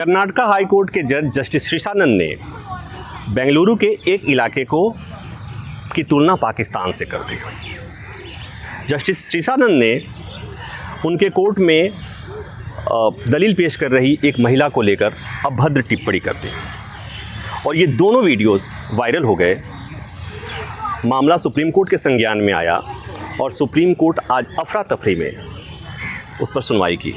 Karnataka high court के जज justice Srishananda ने बेंगलुरु के एक इलाके की तुलना पाकिस्तान से कर दी। जस्टिस श्रीशानंद ने उनके कोर्ट में दलील पेश कर रही एक महिला को लेकर अभद्र टिप्पणी कर दी और ये दोनों वीडियोस वायरल हो गए। मामला सुप्रीम कोर्ट के संज्ञान में आया और सुप्रीम कोर्ट आज अफरा तफरी में उस पर सुनवाई की।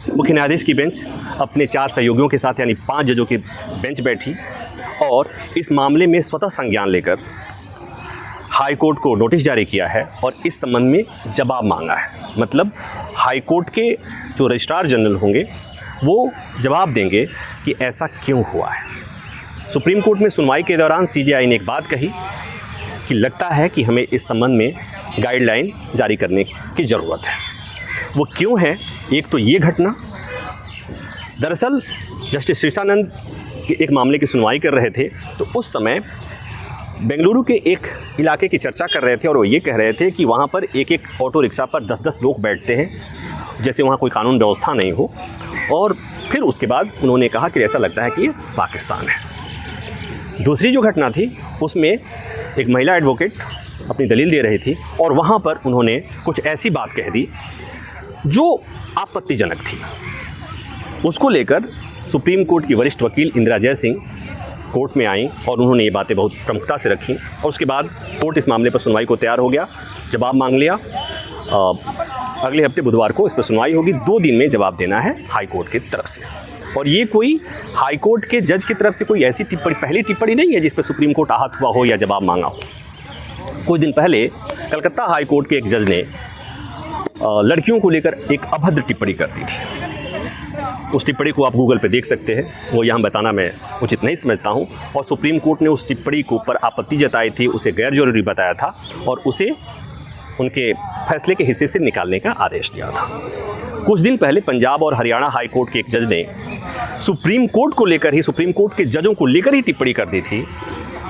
मुख्य न्यायाधीश की बेंच अपने 4 सहयोगियों के साथ यानी 5 जजों की बेंच बैठी और इस मामले में स्वतः संज्ञान लेकर हाई कोर्ट को नोटिस जारी किया है और इस संबंध में जवाब मांगा है। मतलब हाई कोर्ट के जो रजिस्ट्रार जनरल होंगे वो जवाब देंगे कि ऐसा क्यों हुआ है। सुप्रीम कोर्ट में सुनवाई के दौरान सीजेआई ने एक बात कही कि लगता है कि हमें इस संबंध में गाइडलाइन जारी करने की ज़रूरत है। वो क्यों है? एक तो ये घटना, दरअसल जस्टिस श्रीशानंद एक मामले की सुनवाई कर रहे थे तो उस समय बेंगलुरु के एक इलाके की चर्चा कर रहे थे और वो ये कह रहे थे कि वहाँ पर एक एक ऑटो रिक्शा पर 10-10 लोग बैठते हैं, जैसे वहाँ कोई कानून व्यवस्था नहीं हो। और फिर उसके बाद उन्होंने कहा कि ऐसा लगता है कि ये पाकिस्तान है। दूसरी जो घटना थी उसमें एक महिला एडवोकेट अपनी दलील दे रही थी और वहाँ पर उन्होंने कुछ ऐसी बात कह दी जो आपत्तिजनक थी। उसको लेकर सुप्रीम कोर्ट की वरिष्ठ वकील इंदिरा जयसिंह कोर्ट में आई और उन्होंने ये बातें बहुत प्रमुखता से रखी और उसके बाद कोर्ट इस मामले पर सुनवाई को तैयार हो गया, जवाब मांग लिया। अगले हफ्ते बुधवार को इस पर सुनवाई होगी। 2 दिन में जवाब देना है हाई कोर्ट की तरफ से। और ये कोई हाई कोर्ट के जज की तरफ से कोई ऐसी पहली टिप्पणी नहीं है जिस पर सुप्रीम कोर्ट आहत हुआ हो या जवाब मांगा हो। कुछ दिन पहले कलकत्ता हाई कोर्ट के एक जज ने लड़कियों को लेकर एक अभद्र टिप्पणी कर दी थी। उस टिप्पणी को आप गूगल पे देख सकते हैं, वो यहाँ बताना मैं उचित नहीं समझता हूँ। और सुप्रीम कोर्ट ने उस टिप्पणी के ऊपर आपत्ति जताई थी, उसे गैर जरूरी बताया था और उसे उनके फैसले के हिस्से से निकालने का आदेश दिया था। कुछ दिन पहले पंजाब और हरियाणा हाई कोर्ट के एक जज ने सुप्रीम कोर्ट को लेकर ही, सुप्रीम कोर्ट के जजों को लेकर ही टिप्पणी कर दी थी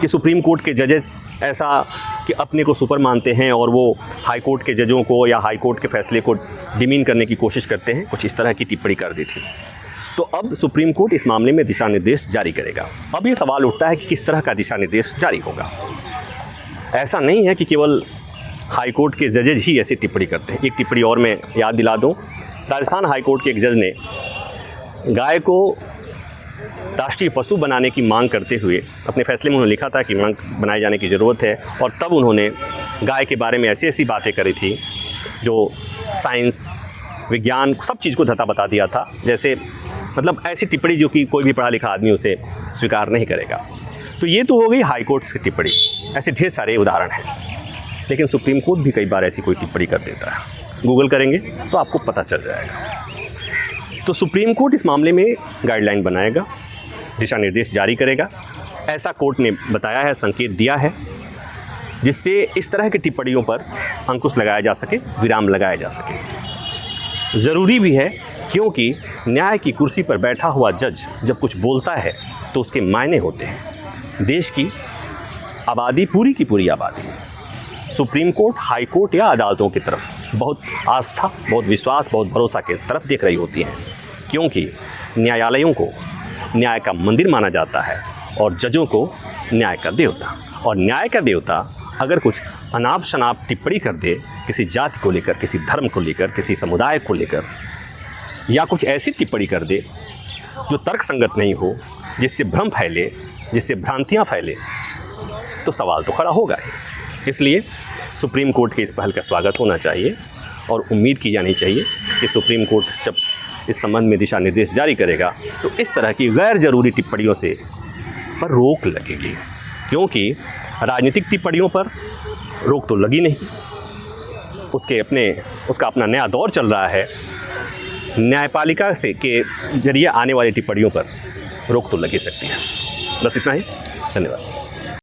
कि सुप्रीम कोर्ट के जजेस ऐसा कि अपने को सुपर मानते हैं और वो हाई कोर्ट के जजों को या हाई कोर्ट के फैसले को डिमीन करने की कोशिश करते हैं। कुछ इस तरह की टिप्पणी कर दी थी। तो अब सुप्रीम कोर्ट इस मामले में दिशा निर्देश जारी करेगा। अब ये सवाल उठता है कि किस तरह का दिशा निर्देश जारी होगा। ऐसा नहीं है कि केवल हाई कोर्ट के जजेज ही ऐसी टिप्पणी करते हैं। एक टिप्पणी और मैं याद दिला दूँ। राजस्थान हाई कोर्ट के एक जज ने गाय को राष्ट्रीय पशु बनाने की मांग करते हुए अपने फैसले में उन्होंने लिखा था कि मांग बनाए जाने की ज़रूरत है और तब उन्होंने गाय के बारे में ऐसी बातें करी थी जो साइंस, विज्ञान, सब चीज़ को धता बता दिया था। जैसे मतलब ऐसी टिप्पणी जो कि कोई भी पढ़ा लिखा आदमी उसे स्वीकार नहीं करेगा। तो ये तो हो गई हाई कोर्ट की टिप्पणी। ऐसे ढेर सारे उदाहरण हैं, लेकिन सुप्रीम कोर्ट भी कई बार ऐसी कोई टिप्पणी कर देता है। गूगल करेंगे तो आपको पता चल जाएगा। तो सुप्रीम कोर्ट इस मामले में गाइडलाइन बनाएगा, दिशा निर्देश जारी करेगा, ऐसा कोर्ट ने बताया है, संकेत दिया है, जिससे इस तरह की टिप्पणियों पर अंकुश लगाया जा सके, विराम लगाया जा सके। ज़रूरी भी है क्योंकि न्याय की कुर्सी पर बैठा हुआ जज जब कुछ बोलता है तो उसके मायने होते हैं। देश की आबादी, पूरी की पूरी आबादी सुप्रीम कोर्ट, हाई कोर्ट या अदालतों की तरफ बहुत आस्था, बहुत विश्वास, बहुत भरोसा के तरफ देख रही होती हैं, क्योंकि न्यायालयों को न्याय का मंदिर माना जाता है और जजों को न्याय का देवता। और न्याय का देवता अगर कुछ अनाप शनाप टिप्पणी कर दे किसी जाति को लेकर, किसी धर्म को लेकर, किसी समुदाय को लेकर, या कुछ ऐसी टिप्पणी कर दे जो तर्क संगत नहीं हो, जिससे भ्रम फैले, जिससे भ्रांतियाँ फैले, तो सवाल तो खड़ा होगा ही। इसलिए सुप्रीम कोर्ट के इस पहल का स्वागत होना चाहिए और उम्मीद की जानी चाहिए कि सुप्रीम कोर्ट जब इस संबंध में दिशा निर्देश जारी करेगा तो इस तरह की गैर ज़रूरी टिप्पणियों से पर रोक लगेगी। क्योंकि राजनीतिक टिप्पणियों पर रोक तो लगी नहीं, उसका अपना नया दौर चल रहा है। न्यायपालिका से के जरिए आने वाली टिप्पणियों पर रोक तो लगी सकती है। बस इतना ही, धन्यवाद।